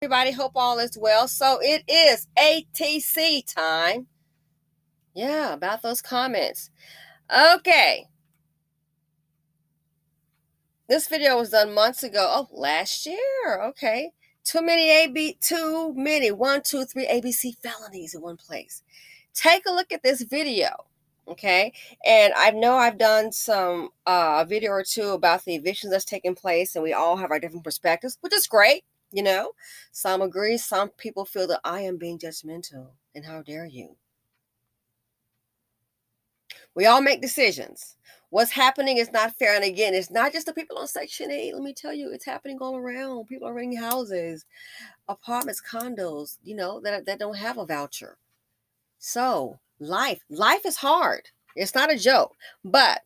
Everybody, hope all is well. So it is ATC time. Yeah, about those comments. Okay. This video was done months ago. Oh, last year. Okay. Too many 1, 2, 3 ABC felonies in one place. Take a look at this video. Okay. And I know I've done some video or two about the evictions that's taking place, and we all have our different perspectives, which is great. You know, some agree, some people feel that I am being judgmental, and how dare you? We all make decisions. What's happening is not fair. And again, it's not just the people on Section 8. Let me tell you, it's happening all around. People are renting houses, apartments, condos, you know, that don't have a voucher. So life is hard. It's not a joke. But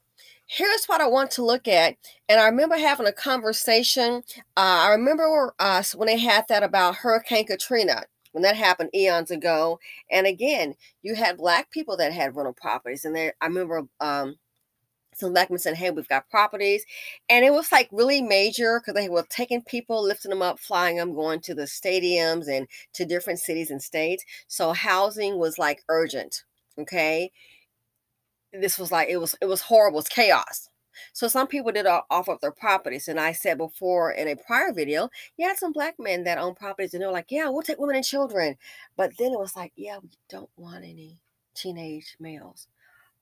here's what I want to look at. And I remember having a conversation. I remember when they had that about Hurricane Katrina, when that happened eons ago. And again, you had Black people that had rental properties. And I remember some Black men said, hey, we've got properties. And it was like really major because they were taking people, lifting them up, flying them, going to the stadiums and to different cities and states. So housing was like urgent. Okay. This was like, it was horrible. It was chaos. So some people did offer up their properties. And I said before in a prior video, you had some Black men that own properties and they were like, yeah, we'll take women and children. But then it was like, yeah, we don't want any teenage males.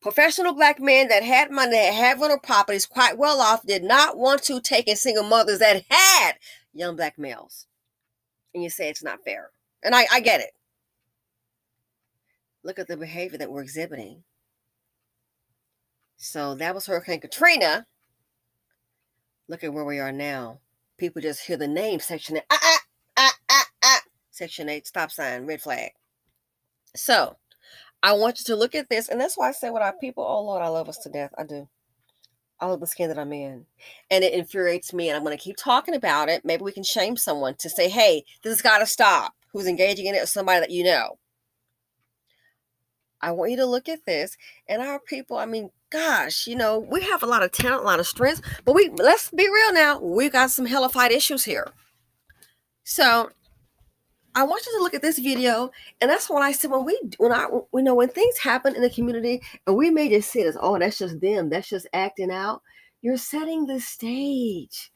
Professional Black men that had money, that had rental properties, quite well off, did not want to take in single mothers that had young Black males. And you say it's not fair. And I get it. Look at the behavior that we're exhibiting. So that was Hurricane Katrina. Look at where we are now. People just hear the name Section 8. Section 8, stop sign, red flag. So I want you to look at this. And that's why I say what our people, oh Lord, I love us to death. I do. I love the skin that I'm in. And it infuriates me. And I'm going to keep talking about it. Maybe we can shame someone to say, hey, this has got to stop. Who's engaging in it, or somebody that you know. I want you to look at this. And our people, I mean, gosh, you know, we have a lot of talent, a lot of strength. But let's be real now. We've got some hellified issues here. So I want you to look at this video, and that's what I said when things happen in the community, and we may just see it as, oh, that's just them, that's just acting out. You're setting the stage.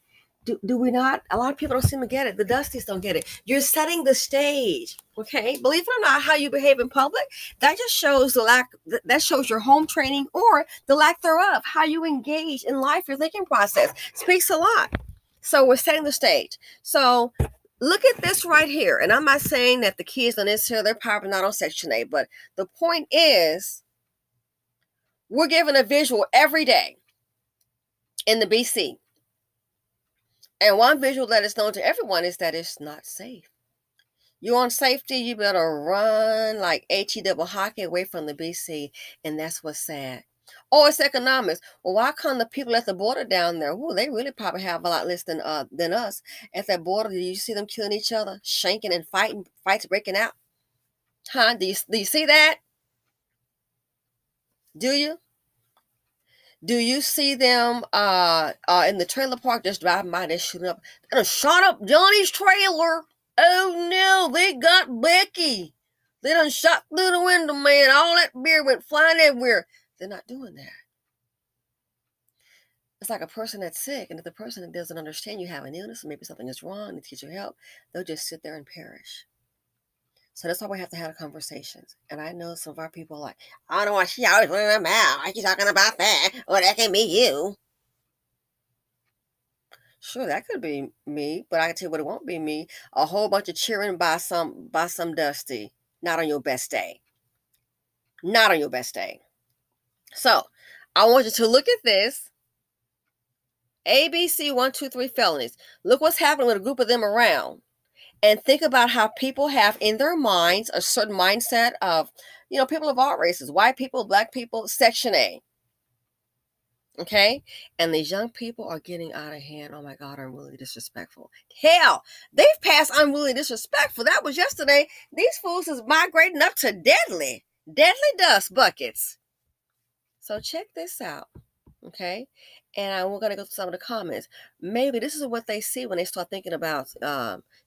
Do we not? A lot of people don't seem to get it. The Dusties don't get it. You're setting the stage. Okay, believe it or not, how you behave in public, that just shows that shows your home training or the lack thereof. How you engage in life, your thinking process speaks a lot. So we're setting the stage. So look at this right here. And I'm not saying that the kids on this here, they're probably not on Section 8, but the point is, we're given a visual every day in the BC. And one visual that is known to everyone is that it's not safe. You want safety, you better run like HE double hockey away from the BC. And that's what's sad. Oh, it's economics. Well, why come the people at the border down there? Oh, they really probably have a lot less than us at that border. Do you see them killing each other, shanking and fighting, fights breaking out? Huh? Do you see that? Do you? Do you see them in the trailer park just driving by? They're shooting up. They're gonna shot up Johnny's trailer. Oh no, they got Becky. They done shot through the window, man. All that beer went flying everywhere. They're not doing that. It's like a person that's sick, and if the person that doesn't understand you have an illness, or maybe something is wrong, need to get your help, they'll just sit there and perish. So that's why we have to have conversations. And I know some of our people are like, I don't know why she always running her mouth. Why she talking about that? Or that can be you. Sure, that could be me, but I can tell you what, it won't be me. A whole bunch of cheering by some Dusty. Not on your best day. Not on your best day. So I want you to look at this. ABC 1, 2, 3 felonies. Look what's happening with a group of them around. And think about how people have in their minds a certain mindset of, you know, people of all races, white people, Black people, Section 8. Okay? And these young people are getting out of hand. Oh my God, unruly disrespectful. Hell, they've passed unruly disrespectful. That was yesterday. These fools is migrating up to deadly dust buckets. So check this out. Okay, and we're going to go through some of the comments. Maybe this is what they see when they start thinking about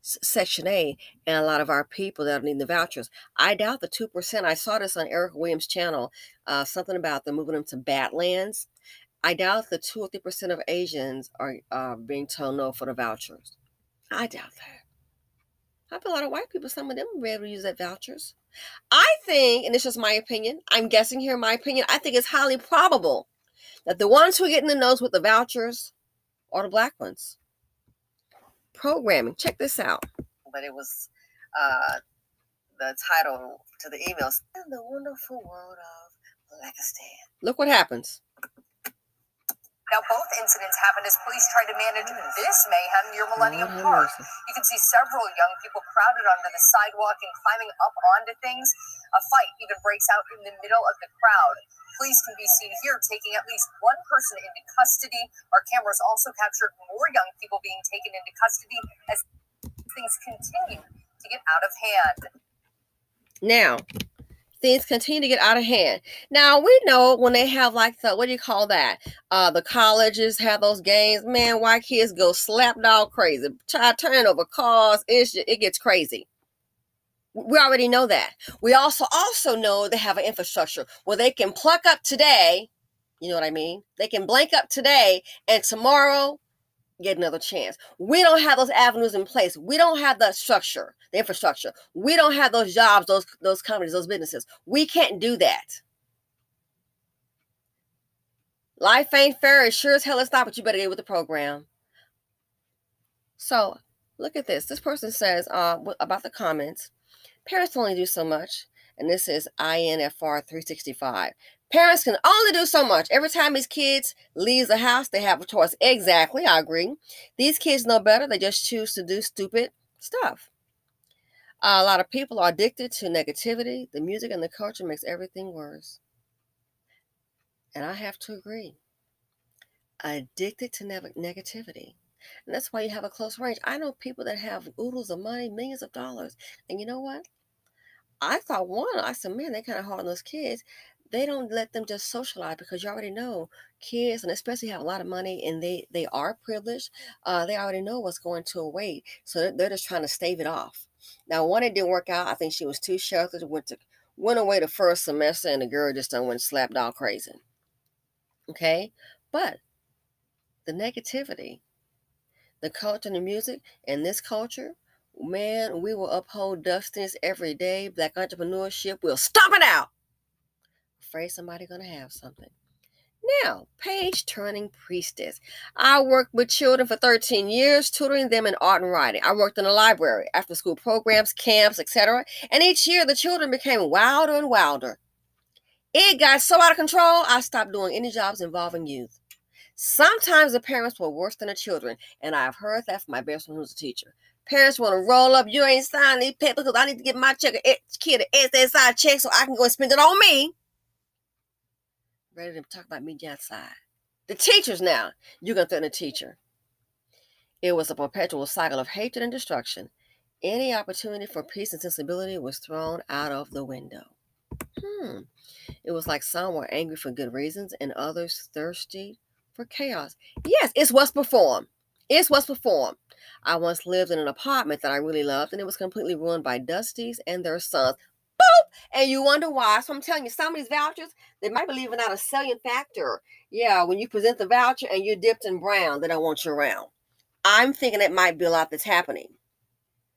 Section 8 and a lot of our people that are needing the vouchers. I doubt the 2%. I saw this on Eric Williams' channel, something about them moving them to Badlands. I doubt the 2 or 3% of Asians are being told no for the vouchers. I doubt that. I bet a lot of white people, some of them will be able to use that vouchers. I think, and this is my opinion, I'm guessing here my opinion, I think it's highly probable that the ones who are getting the nose with the vouchers are the black ones. Programming. Check this out. But it was the title to the emails. In the wonderful world of Blakistan. Look what happens. Now, both incidents happened as police tried to manage this mayhem near Millennium Park. You can see several young people crowded onto the sidewalk and climbing up onto things. A fight even breaks out in the middle of the crowd. Police can be seen here taking at least one person into custody. Our cameras also captured more young people being taken into custody as things continue to get out of hand. Now, things continue to get out of hand. Now, we know when they have like the, what do you call that? The colleges have those games. Man, white kids go slap dog crazy. Try turning over cars. It gets crazy. We already know that. We also know they have an infrastructure where they can pluck up today. You know what I mean? They can blank up today and tomorrow get another chance. We don't have those avenues in place. We don't have the structure, the infrastructure. We don't have those jobs, those companies, those businesses. We can't do that. Life ain't fair. It sure as hell it's not, but you better get with the program. So look at this. This person says about the comments, parents only do so much. And this is INFR 365. Parents can only do so much. Every time these kids leave the house, they have a choice. Exactly, I agree. These kids know better. They just choose to do stupid stuff. A lot of people are addicted to negativity. The music and the culture makes everything worse. And I have to agree. Addicted to negativity. And that's why you have a close range. I know people that have oodles of money, millions of dollars. And you know what? I said, man, they kind of hard on those kids. They don't let them just socialize because you already know kids, and especially have a lot of money and they are privileged. They already know what's going to await. So they're just trying to stave it off. Now, one, it didn't work out. I think she was too sheltered, went away the first semester, and the girl just done went slap dog crazy. Okay? But the negativity, the culture and the music, and this culture, man, we will uphold Dustin's every day. Black entrepreneurship, we'll stomp it out. Afraid somebody gonna have something. Now, page turning priestess. I worked with children for 13 years, tutoring them in art and writing. I worked in a library, after school programs, camps, etc. And each year the children became wilder and wilder. It got so out of control, I stopped doing any jobs involving youth. Sometimes the parents were worse than the children, and I've heard that from my best friend who's a teacher. Parents want to roll up, you ain't signing these papers because I need to get my kid an SSI check so I can go and spend it on me. Ready to talk about me outside. The teachers now, you're going to threaten a teacher. It was a perpetual cycle of hatred and destruction. Any opportunity for peace and sensibility was thrown out of the window. It was like some were angry for good reasons and others thirsty for chaos. Yes, it's what's performed. It's what's performed. I once lived in an apartment that I really loved, and it was completely ruined by Dusties and their sons. Boop! And you wonder why. So I'm telling you, some of these vouchers, they might be leaving out a salient factor. Yeah, when you present the voucher and you're dipped in brown, they don't want you around. I'm thinking it might be a lot that's happening.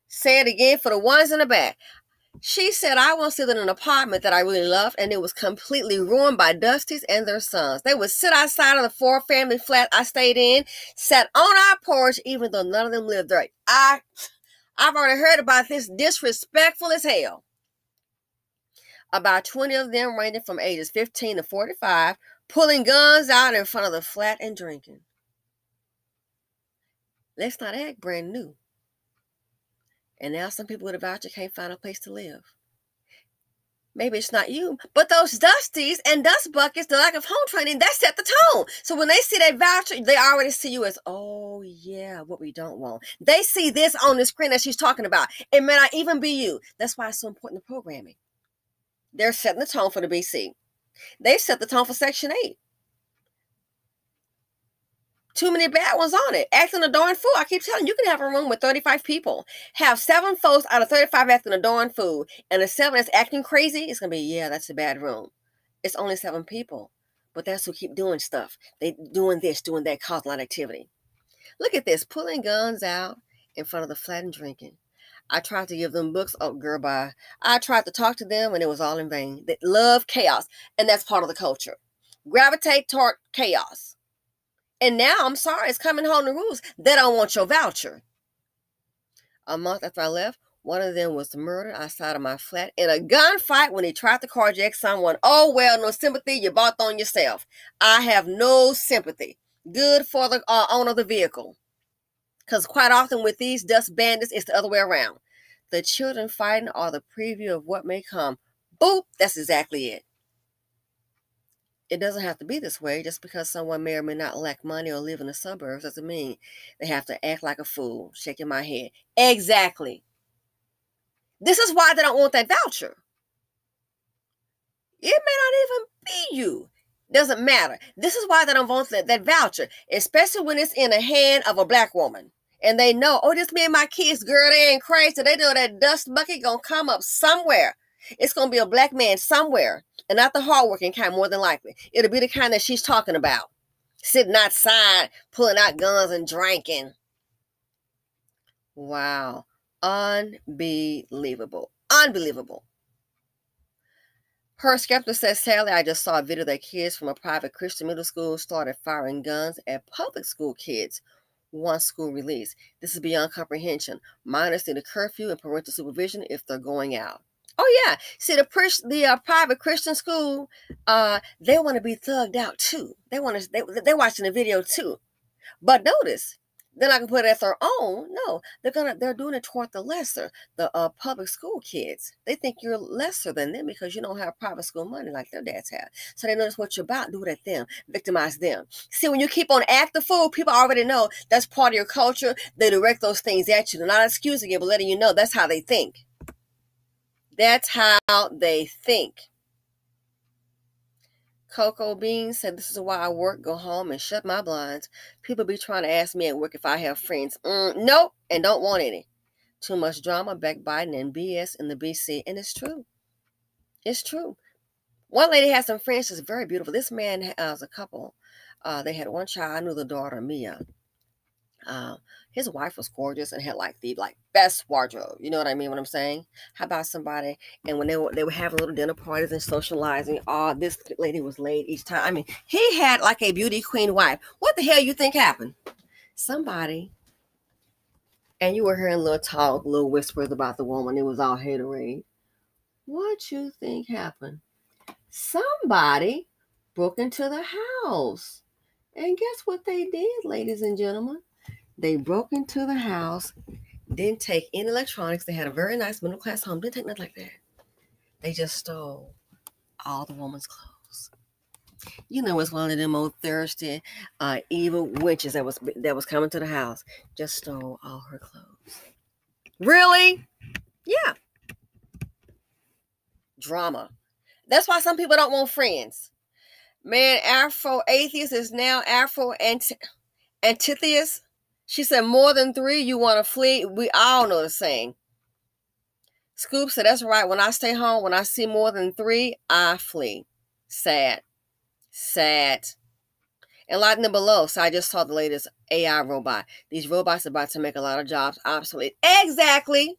Say it again for the ones in the back. She said, I once lived in an apartment that I really loved, and it was completely ruined by Dusties and their sons. They would sit outside of the 4-family flat I stayed in, sat on our porch, even though none of them lived there. I've already heard about this, disrespectful as hell. About 20 of them, ranging from ages 15 to 45, pulling guns out in front of the flat and drinking. Let's not act brand new. And now some people with a voucher can't find a place to live. Maybe it's not you, but those Dusties and dust buckets, the lack of home training, that set the tone. So when they see that voucher, they already see you as, oh yeah, what we don't want. They see this on the screen that she's talking about. It may not even be you. That's why it's so important, the programming. They're setting the tone for the BC. They set the tone for Section 8. Too many bad ones on it. Acting a darn fool. I keep telling you, you can have a room with 35 people. Have 7 folks out of 35 acting a darn fool. And the 7 that's acting crazy, it's going to be, yeah, that's a bad room. It's only 7 people. But that's who keep doing stuff. They doing this, doing that, causing a lot of activity. Look at this. Pulling guns out in front of the flat and drinking. I tried to give them books. Oh, girl, bye. I tried to talk to them, and it was all in vain. They love chaos. And that's part of the culture. Gravitate toward chaos. And now, I'm sorry, it's coming home to rules. They don't want your voucher. A month after I left, one of them was murdered outside of my flat in a gunfight when he tried to carjack someone. Oh, well, no sympathy. You bought on yourself. I have no sympathy. Good for the owner of the vehicle. Because quite often with these dust bandits, it's the other way around. The children fighting are the preview of what may come. Boop, that's exactly it. It doesn't have to be this way. Just because someone may or may not lack money or live in the suburbs doesn't mean they have to act like a fool. Shaking my head. Exactly. This is why they don't want that voucher. It may not even be you. Doesn't matter. This is why they don't want that voucher, especially when it's in the hand of a black woman. And they know, oh, this me and my kids, girl, they ain't crazy. They know that dust bucket going to come up somewhere. It's going to be a black man somewhere. And not the hardworking kind, more than likely. It'll be the kind that she's talking about. Sitting outside, pulling out guns and drinking. Wow. Unbelievable. Unbelievable. Her skeptic says, sadly, I just saw a video that kids from a private Christian middle school started firing guns at public school kids once school release. This is beyond comprehension. Minors need a curfew and parental supervision if they're going out. Oh, yeah. See, the private Christian school, they want to be thugged out, too. They're watching the video, too. But notice, they're not going to put it as their own. No, they're doing it toward the lesser, the public school kids. They think you're lesser than them because you don't have private school money like their dads have. So they notice what you're about, do it at them, victimize them. See, when you keep on acting fool, people already know that's part of your culture. They direct those things at you. They're not excusing it, but letting you know that's how they think. That's how they think. Coco Bean said, this is why I work, go home, and shut my blinds. People be trying to ask me at work if I have friends. Nope, and don't want any. Too much drama, backbiting, and BS in the BC. And it's true. It's true. One lady has some friends that's very beautiful. This man has a couple. They had one child. I knew the daughter, Mia. His wife was gorgeous and had the best wardrobe. You know what I mean? What I'm saying? How about somebody? And when they were having little dinner parties and socializing, this lady was late each time. I mean, he had like a beauty queen wife. What the hell you think happened? Somebody, and you were hearing little whispers about the woman. It was all haterade. What you think happened? Somebody broke into the house, and guess what they did, ladies and gentlemen? They broke into the house, didn't take any electronics. They had a very nice middle-class home. Didn't take nothing like that. They just stole all the woman's clothes. You know, it's one of them old thirsty, evil witches that was coming to the house. Just stole all her clothes. Really? Yeah. Drama. That's why some people don't want friends. Man, Afro-atheist is now Afro-antitheist. She said, more than 3, you want to flee. We all know the saying. Scoop said, that's right. When I stay home, when I see more than 3, I flee. Sad. Sad. And lightning below. So I just saw the latest AI robot. These robots are about to make a lot of jobs obsolete. Exactly.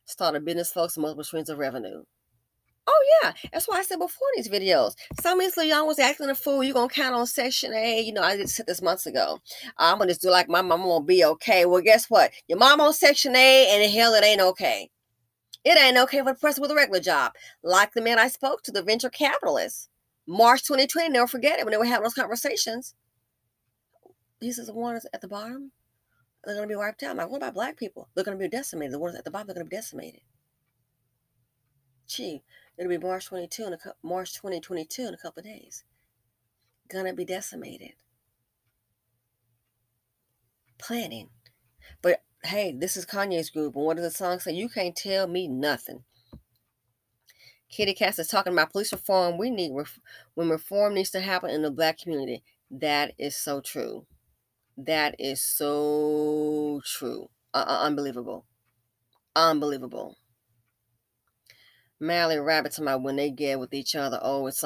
Start a business, folks, multiple streams of revenue. Oh, yeah. That's why I said before in these videos. Some of these little young was acting a fool. You're going to count on Section A. You know, I just said this months ago. I'm going to just do like my mom won't be okay. Well, guess what? Your mom on Section A, and hell, it ain't okay. It ain't okay for the person with a regular job. Like the man I spoke to, the venture capitalist. March 2020, never forget it, when they were having those conversations. These are the ones at the bottom. They're going to be wiped out. I'm like, what about black people? They're going to be decimated. The ones at the bottom, they're going to be decimated. Gee. It'll be March 2022 in a couple of days. Gonna be decimated. Planning. But hey, this is Kanye's group. And what does the song say? You can't tell me nothing. Kitty Cass is talking about police reform. When reform needs to happen in the black community. That is so true. That is so true. Unbelievable. Unbelievable. Mally Rabbit to my when they get with each other, oh, it's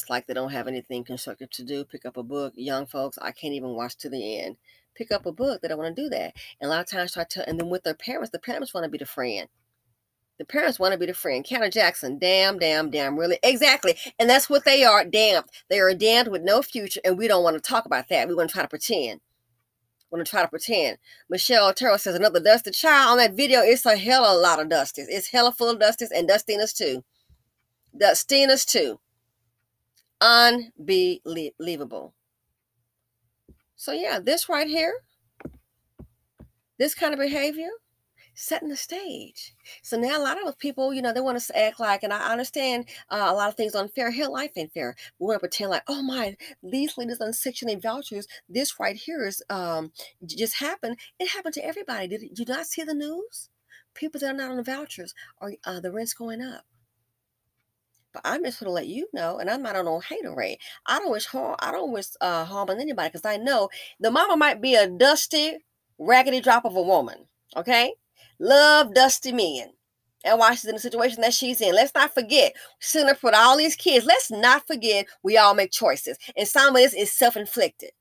like they don't have anything constructive to do. Pick up a book. Young folks, I can't even watch to the end. Pick up a book. They don't want to do that. And a lot of times and then with their parents, the parents want to be the friend. The parents want to be the friend. Counter Jackson, damn, really. Exactly. And that's what they are, damned. They are damned with no future, and we don't want to talk about that. We want to try to pretend. Michelle Otero says another dusted child on that video. It's a hell of a lot of dusties. It's hella full of dusties and dustinas too. Unbelievable. So yeah, this right here, this kind of behavior, setting the stage. So now a lot of people, they want to act like, and I understand a lot of things unfair. Hell, life ain't fair. We want to pretend like, oh my, these ladies on Section 8 vouchers, this right here is just happened. It happened to everybody. Did you not see the news? People that are not on the vouchers are the rent's going up. But I'm just going to let you know, and I'm not on no haterade. I don't wish harm on anybody, because I know the mama might be a dusty, raggedy drop of a woman. Okay. Love dusty men. And why she's in the situation that she's in. Let's not forget, sitting there with all these kids. Let's not forget, we all make choices. And some of this is self-inflicted.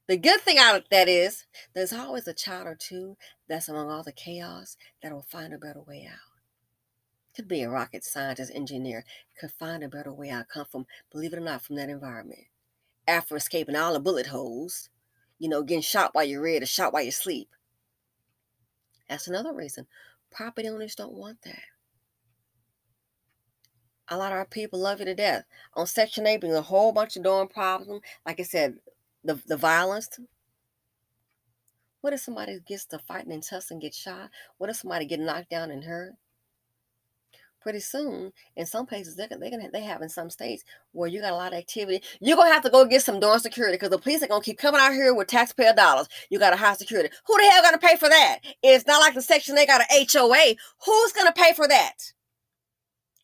The good thing out of that is, there's always a child or two that's among all the chaos that will find a better way out. Could be a rocket scientist, engineer, could find a better way out, come from, believe it or not, from that environment. After escaping all the bullet holes, getting shot while you're ready, shot while you sleep. That's another reason. Property owners don't want that. A lot of our people love you to death. On Section 8, being a whole bunch of dorm problems. Like I said, the violence. What if somebody gets to fighting and tussling and gets shot? What if somebody get knocked down and hurt? Pretty soon, in some places, they have in some states where you got a lot of activity. You're going to have to go get some dorm security, because the police are going to keep coming out here with taxpayer dollars. You got to hire security. Who the hell going to pay for that? It's not like the Section 8 got an HOA. Who's going to pay for that?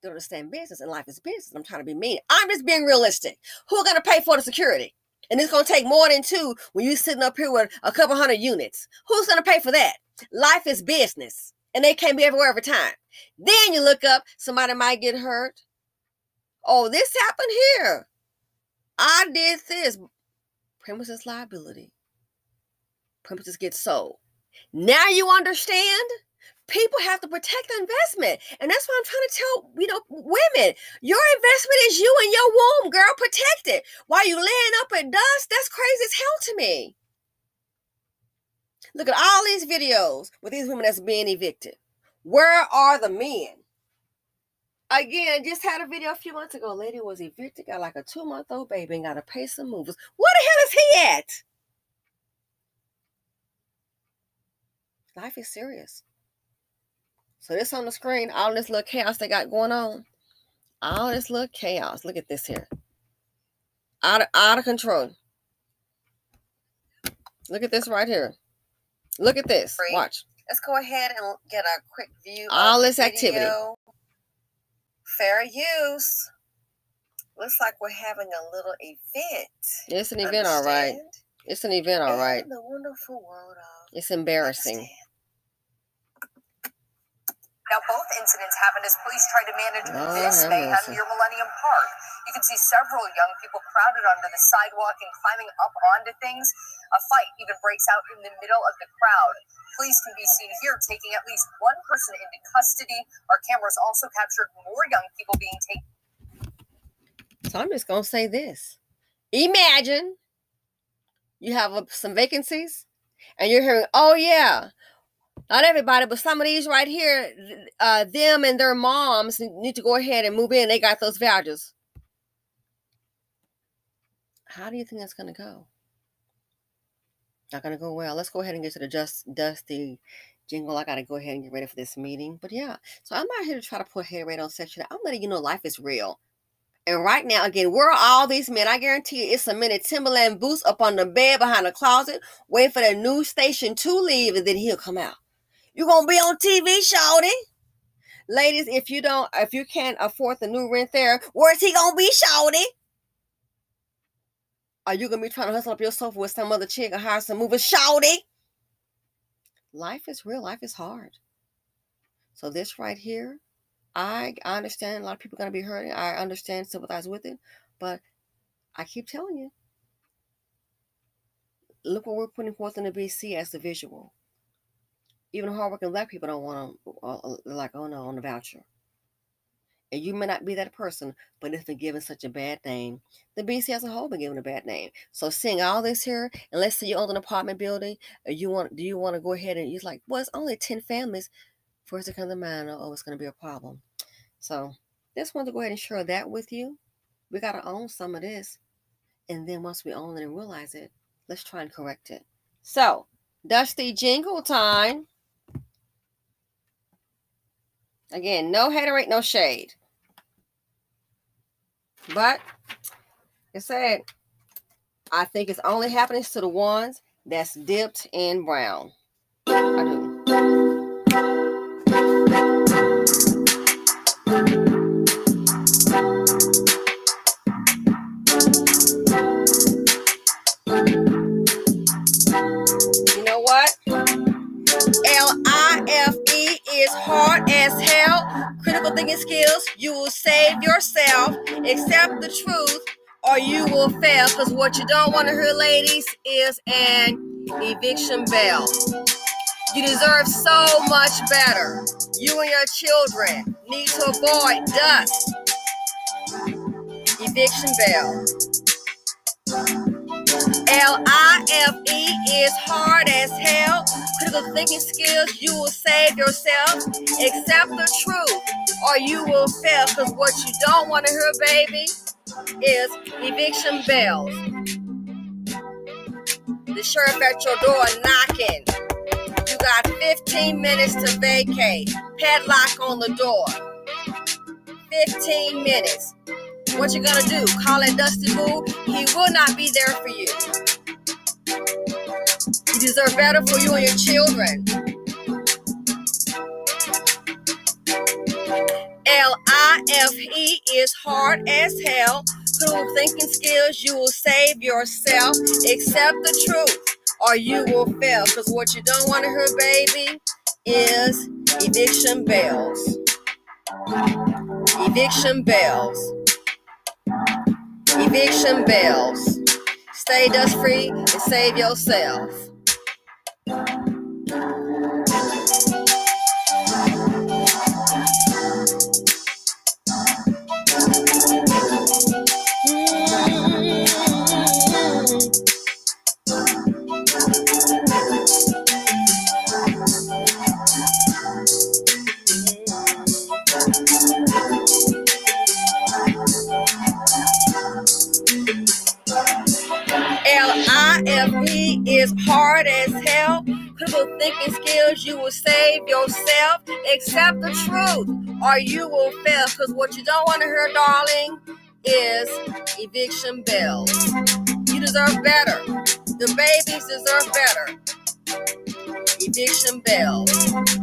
You understand business, and life is business. I'm trying to be mean. I'm just being realistic. Who's going to pay for the security? And it's going to take more than two when you're sitting up here with a couple hundred units. Who's going to pay for that? Life is business. And they can't be everywhere every time. Then you look up, somebody might get hurt. Oh, this happened here. I did this. Premises liability. Premises get sold. Now you understand? People have to protect the investment. And that's what I'm trying to tell, women. Your investment is you and your womb, girl. Protect it. While you laying up at dust, that's crazy as hell to me. Look at all these videos with these women that's being evicted. Where are the men? Again, just had a video a few months ago. Lady was evicted, got like a 2-month-old baby and got to pay some movers. Where the hell is he at? Life is serious. So this on the screen, all this little chaos they got going on. All this little chaos. Look at this here. Out of control. Look at this right here. Look at this. Watch. Let's go ahead and get a quick view all this activity. Fair use. Looks like we're having a little event. It's an event, all right. It's an event, all right. The wonderful world of it's embarrassing. Blakistan. Now, both incidents happened as police tried to manage this mayhem near Millennium Park. You can see several young people crowded onto the sidewalk and climbing up onto things. A fight even breaks out in the middle of the crowd. Police can be seen here taking at least one person into custody. Our cameras also captured more young people being taken. So I'm just going to say this. Imagine you have some vacancies and you're hearing, oh yeah, not everybody, but some of these right here, them and their moms need to go ahead and move in. They got those vouchers. How do you think that's going to go? Not going to go well. Let's go ahead and get to the dusty jingle. I got to go ahead and get ready for this meeting. But yeah, so I'm not here to try to put head rate on Section 8. I'm letting you know life is real. And right now, again, where are all these men? I guarantee you it's some men in Timberland boots up on the bed behind the closet, waiting for the news station to leave, and then he'll come out. You're going to be on TV, shawty. Ladies, if you can't afford the new rent there, where's he going to be, shawty? Are you going to be trying to hustle up your sofa with some other chick or hire some movers? Shawty! Life is real. Life is hard. So this right here, I understand a lot of people are going to be hurting. I understand, sympathize with it. But I keep telling you, look what we're putting forth in the BC as the visual. Even hardworking black people don't want to, like, oh no, on the voucher. And you may not be that person, but it's been given such a bad name. The BC as a whole been given a bad name. So seeing all this here, and let's say you own an apartment building, do you want to go ahead and, you're like, well, it's only 10 families. First it comes to mind, oh, it's going to be a problem. So just wanted to go ahead and share that with you. We got to own some of this. And then once we own it and realize it, let's try and correct it. So, Dusty jingle time. Again, no haterade, no shade. But, like I said, I think it's only happening to the ones that's dipped in brown. I do. You know what? LIFE is hard as hell. Critical thinking skills, you will save yourself. Accept the truth or you will fail. Because what you don't want to hear, ladies, is an eviction bell. You deserve so much better. You and your children need to avoid dust. Eviction bell. LIFE is hard as hell. Critical thinking skills, you will save yourself. Accept the truth or you will fail. Because what you don't want to hear, baby, is eviction bells. The sheriff at your door knocking. You got 15 minutes to vacate. Padlock on the door. 15 minutes. What you gonna do? Call that Dusty Boo? He will not be there for you. You deserve better for you and your children. LIFE is hard as hell. Critical thinking skills, you will save yourself. Accept the truth or you will fail. Because what you don't want to hear, baby, is eviction bells. Eviction bells. Eviction bells. Stay dust free and save yourself. LIFE is hard as hell. Critical thinking skills, you will save yourself. Accept the truth or you will fail. Because what you don't want to hear, darling, is eviction bells. You deserve better. The babies deserve better. Eviction bells.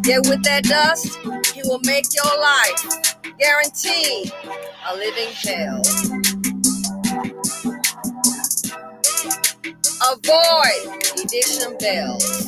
Get with that dust, he will make your life guaranteed a living hell. Avoid eviction bells.